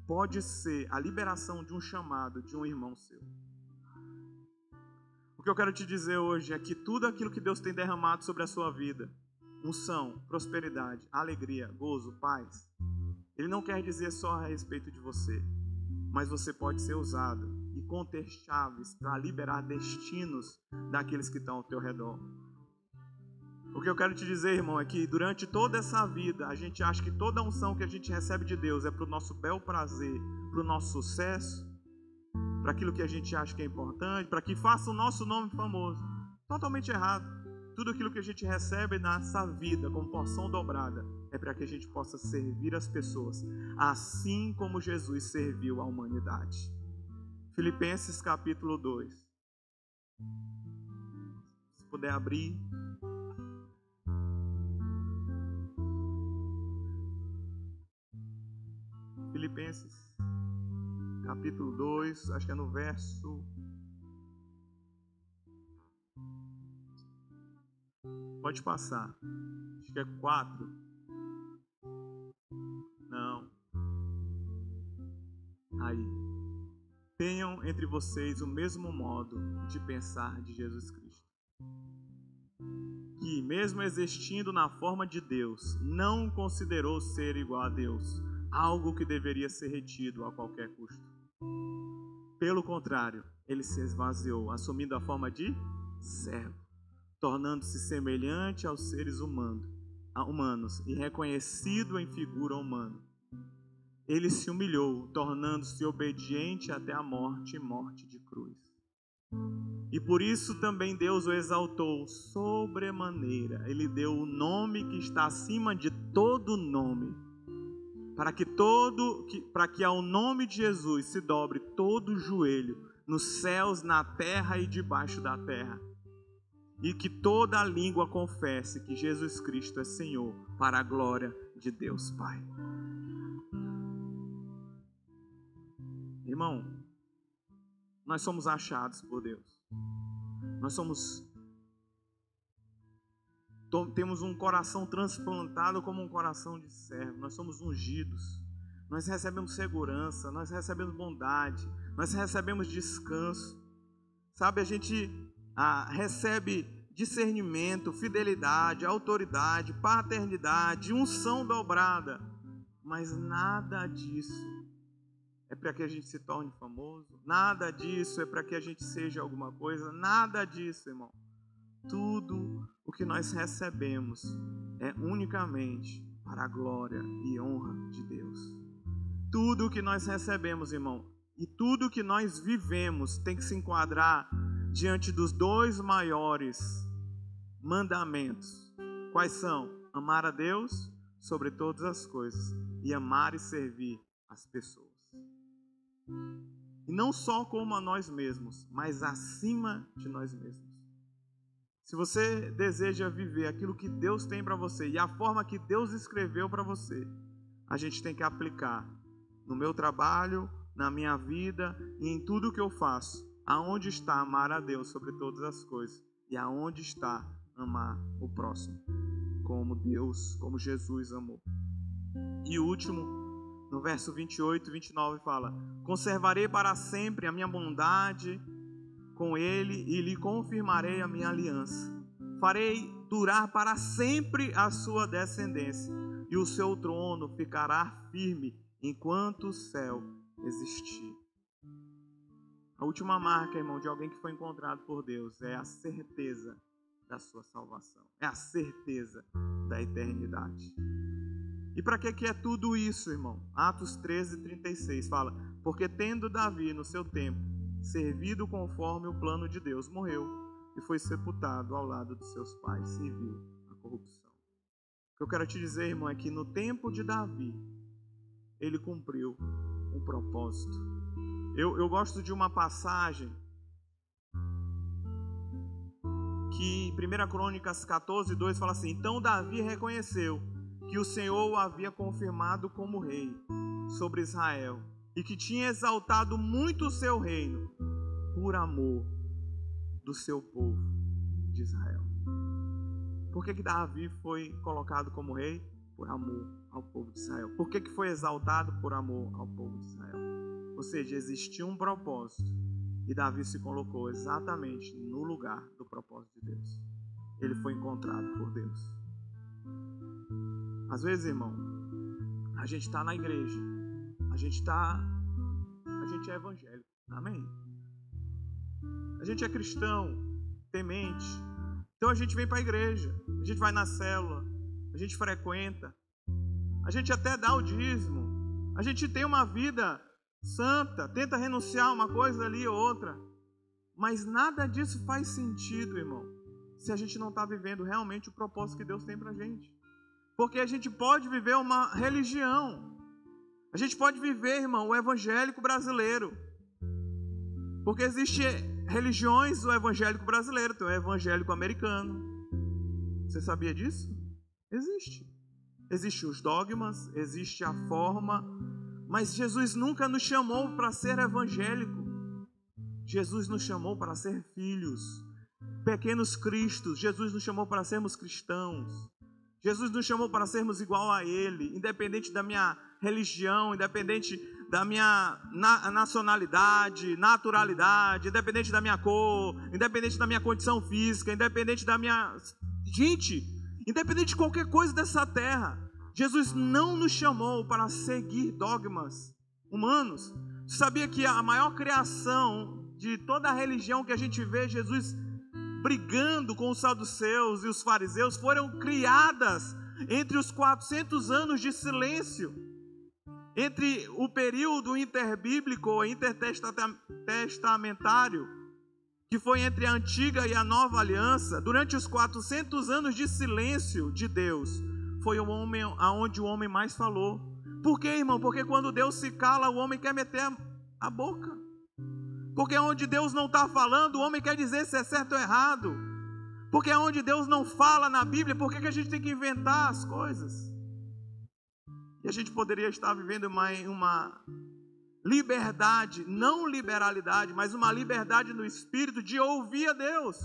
pode ser a liberação de um chamado de um irmão seu. O que eu quero te dizer hoje é que tudo aquilo que Deus tem derramado sobre a sua vida, unção, prosperidade, alegria, gozo, paz, Ele não quer dizer só a respeito de você, mas você pode ser usado e conter chaves para liberar destinos daqueles que estão ao teu redor. O que eu quero te dizer, irmão, é que durante toda essa vida, a gente acha que toda a unção que a gente recebe de Deus é para o nosso bel prazer, para o nosso sucesso, para aquilo que a gente acha que é importante, para que faça o nosso nome famoso. Totalmente errado. Tudo aquilo que a gente recebe nessa vida como porção dobrada é para que a gente possa servir as pessoas, assim como Jesus serviu a humanidade. Filipenses capítulo 2. Se puder abrir. Filipenses capítulo 2, acho que é no verso... Pode passar. Acho que é 4. Não. Aí. Tenham entre vocês o mesmo modo de pensar de Jesus Cristo, que, mesmo existindo na forma de Deus, não considerou ser igual a Deus algo que deveria ser retido a qualquer custo. Pelo contrário, ele se esvaziou, assumindo a forma de servo, tornando-se semelhante aos seres humanos e reconhecido em figura humana. Ele se humilhou, tornando-se obediente até a morte e morte de cruz. E por isso também Deus o exaltou sobremaneira. Ele deu o nome que está acima de todo nome, para que ao nome de Jesus se dobre todo o joelho, nos céus, na terra e debaixo da terra, e que toda a língua confesse que Jesus Cristo é Senhor, para a glória de Deus Pai. Irmão, nós somos achados por Deus. Temos um coração transplantado como um coração de servo. Nós somos ungidos. Nós recebemos segurança, nós recebemos bondade, nós recebemos descanso. Sabe, a gente recebe discernimento, fidelidade, autoridade, paternidade, unção dobrada. Mas nada disso é para que a gente se torne famoso. Nada disso é para que a gente seja alguma coisa. Nada disso, irmão. tudo o que nós recebemos é unicamente para a glória e honra de Deus. Tudo o que nós recebemos, irmão, e tudo o que nós vivemos tem que se enquadrar diante dos dois maiores mandamentos. Quais são? Amar a Deus sobre todas as coisas e amar e servir as pessoas. E não só como a nós mesmos, mas acima de nós mesmos. Se você deseja viver aquilo que Deus tem para você e a forma que Deus escreveu para você, a gente tem que aplicar no meu trabalho, na minha vida e em tudo que eu faço. Aonde está amar a Deus sobre todas as coisas e aonde está amar o próximo, como Deus, como Jesus amou. E o último, no verso 28 e 29 fala: conservarei para sempre a minha bondade com ele e lhe confirmarei a minha aliança. Farei durar para sempre a sua descendência e o seu trono ficará firme enquanto o céu existir. A última marca, irmão, de alguém que foi encontrado por Deus é a certeza da sua salvação, é a certeza da eternidade. E para que é tudo isso, irmão? Atos 13:36 fala: porque tendo Davi no seu tempo servido conforme o plano de Deus, morreu e foi sepultado ao lado dos seus pais, serviu a corrupção. O que eu quero te dizer, irmão, é que no tempo de Davi ele cumpriu um propósito. Eu gosto de uma passagem que em 1 Crônicas 14:2 fala assim: então Davi reconheceu que o Senhor o havia confirmado como rei sobre Israel e que tinha exaltado muito o seu reino por amor do seu povo de Israel. Por que Davi foi colocado como rei? Por amor ao povo de Israel. Por que foi exaltado? Por amor ao povo de Israel. Ou seja, existia um propósito e Davi se colocou exatamente no lugar do propósito de Deus. Ele foi encontrado por Deus. Às vezes, irmão, a gente está na igreja, a gente é evangélico, amém? A gente é cristão, temente, então a gente vem para a igreja, a gente vai na célula, a gente frequenta, a gente até dá o dízimo, a gente tem uma vida santa, tenta renunciar uma coisa ali ou outra, mas nada disso faz sentido, irmão, se a gente não está vivendo realmente o propósito que Deus tem para a gente. Porque a gente pode viver uma religião, a gente pode viver, irmão, o evangélico brasileiro, porque existem religiões do evangélico brasileiro, tem o evangélico americano. Você sabia disso? Existem os dogmas, existe a forma, mas Jesus nunca nos chamou para ser evangélico. Jesus nos chamou para ser filhos, pequenos cristos. Jesus nos chamou para sermos cristãos. Jesus nos chamou para sermos igual a Ele, independente da minha religião, independente da minha nacionalidade, naturalidade, independente da minha cor, independente da minha condição física, independente da minha... Gente, independente de qualquer coisa dessa terra, Jesus não nos chamou para seguir dogmas humanos. Você sabia que a maior criação de toda a religião que a gente vê, Jesus brigando com os saduceus e os fariseus, foram criadas entre os 400 anos de silêncio, entre o período interbíblico ou intertestamentário, que foi entre a antiga e a nova aliança. Durante os 400 anos de silêncio de Deus, foi o homem aonde o homem mais falou. Por quê, irmão? Porque quando Deus se cala, o homem quer meter a boca. Porque onde Deus não está falando, o homem quer dizer se é certo ou errado. Porque onde Deus não fala na Bíblia, por que a gente tem que inventar as coisas? E a gente poderia estar vivendo uma liberdade, não liberalidade, mas uma liberdade no espírito de ouvir a Deus.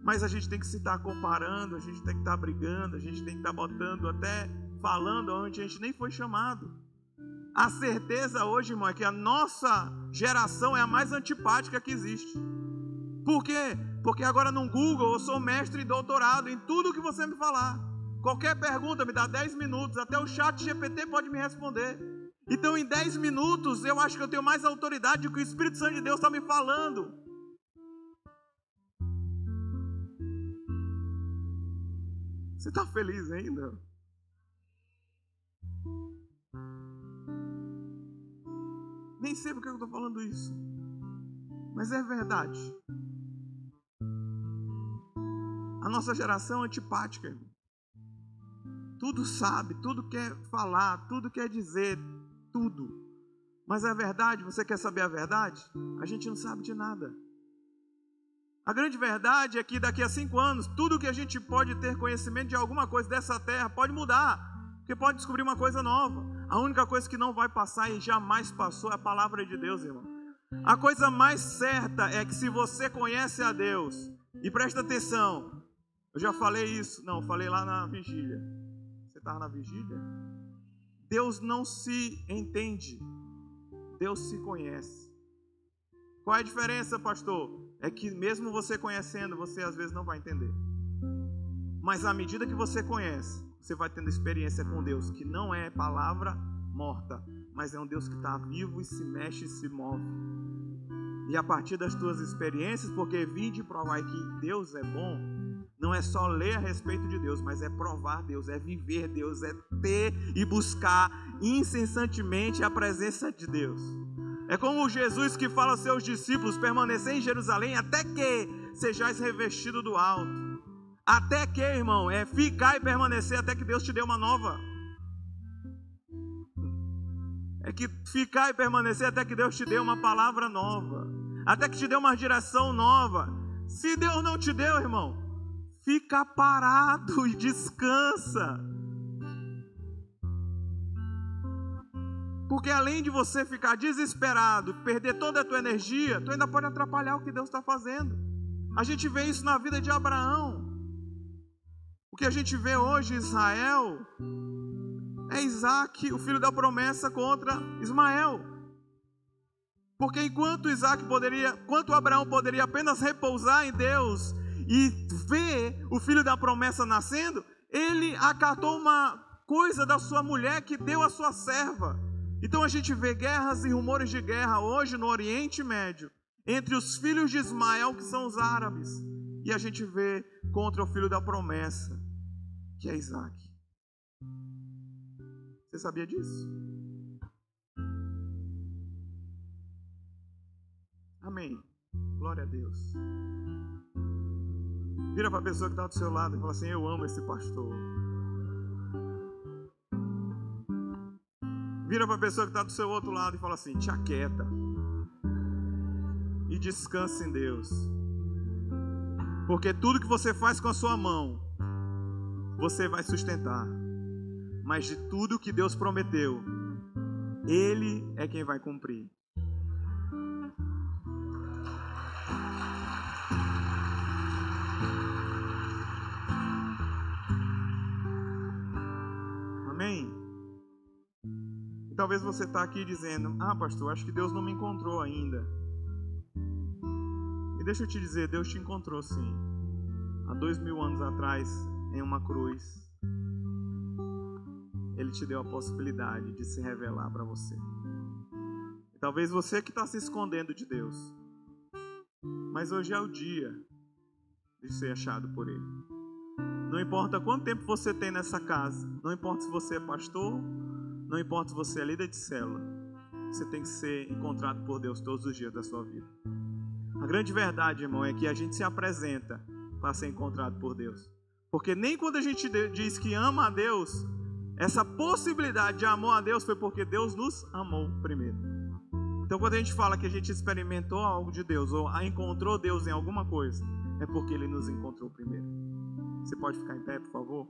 Mas a gente tem que se estar comparando, a gente tem que estar brigando, a gente tem que estar botando, até falando onde a gente nem foi chamado. A certeza hoje, irmão, é que a nossa geração é a mais antipática que existe. Por quê? Porque agora no Google eu sou mestre e doutorado em tudo que você me falar. Qualquer pergunta me dá 10 minutos, até o chat GPT pode me responder. Então em 10 minutos eu acho que eu tenho mais autoridade do que o Espírito Santo de Deus está me falando. Você está feliz ainda? Nem sei porque eu estou falando isso, mas é verdade. A nossa geração é antipática, irmão. Tudo sabe, tudo quer falar, tudo quer dizer, tudo. Mas é verdade, você quer saber a verdade? A gente não sabe de nada. A grande verdade é que daqui a 5 anos, tudo que a gente pode ter conhecimento de alguma coisa dessa terra pode mudar, porque pode descobrir uma coisa nova. A única coisa que não vai passar e jamais passou é a palavra de Deus, irmão. A coisa mais certa é que se você conhece a Deus, e presta atenção, eu já falei isso, não, falei lá na vigília. Você estava na vigília? Deus não se entende, Deus se conhece. Qual é a diferença, pastor? É que mesmo você conhecendo, você às vezes não vai entender. Mas à medida que você conhece, você vai tendo experiência com Deus, que não é palavra morta, mas é um Deus que está vivo e se mexe e se move. E a partir das tuas experiências, porque vinde provar que Deus é bom, não é só ler a respeito de Deus, mas é provar Deus, é viver Deus, é ter e buscar incessantemente a presença de Deus. É como Jesus que fala aos seus discípulos: permanecer em Jerusalém até que sejais revestidos do alto. Até que, irmão, é ficar e permanecer até que Deus te dê uma nova. É que ficar e permanecer até que Deus te dê uma palavra nova, até que te dê uma direção nova. Se Deus não te deu, irmão, fica parado e descansa. Porque além de você ficar desesperado, perder toda a tua energia, tu ainda pode atrapalhar o que Deus está fazendo. A gente vê isso na vida de Abraão. O que a gente vê hoje em Israel é Isaac, o filho da promessa, contra Ismael. Porque enquanto Abraão poderia apenas repousar em Deus e ver o filho da promessa nascendo, ele acatou uma coisa da sua mulher que deu a sua serva. Então a gente vê guerras e rumores de guerra hoje no Oriente Médio, entre os filhos de Ismael, que são os árabes, e a gente vê contra o filho da promessa, que é Isaac. Você sabia disso? Amém. Glória a Deus. Vira para a pessoa que está do seu lado e fala assim: eu amo esse pastor. Vira para a pessoa que está do seu outro lado e fala assim: te aquieta e descansa em Deus. Porque tudo que você faz com a sua mão, você vai sustentar. Mas de tudo que Deus prometeu, Ele é quem vai cumprir. Amém? E talvez você está aqui dizendo: ah, pastor, acho que Deus não me encontrou ainda. E deixa eu te dizer, Deus te encontrou sim. Há 2000 anos atrás, em uma cruz, Ele te deu a possibilidade de se revelar para você. E talvez você que está se escondendo de Deus, mas hoje é o dia de ser achado por Ele. Não importa quanto tempo você tem nessa casa, não importa se você é pastor, não importa se você é líder de célula, você tem que ser encontrado por Deus todos os dias da sua vida. A grande verdade, irmão, é que a gente se apresenta para ser encontrado por Deus. Porque nem quando a gente diz que ama a Deus, essa possibilidade de amor a Deus foi porque Deus nos amou primeiro. Então quando a gente fala que a gente experimentou algo de Deus, ou encontrou Deus em alguma coisa, é porque Ele nos encontrou primeiro. Você pode ficar em pé, por favor?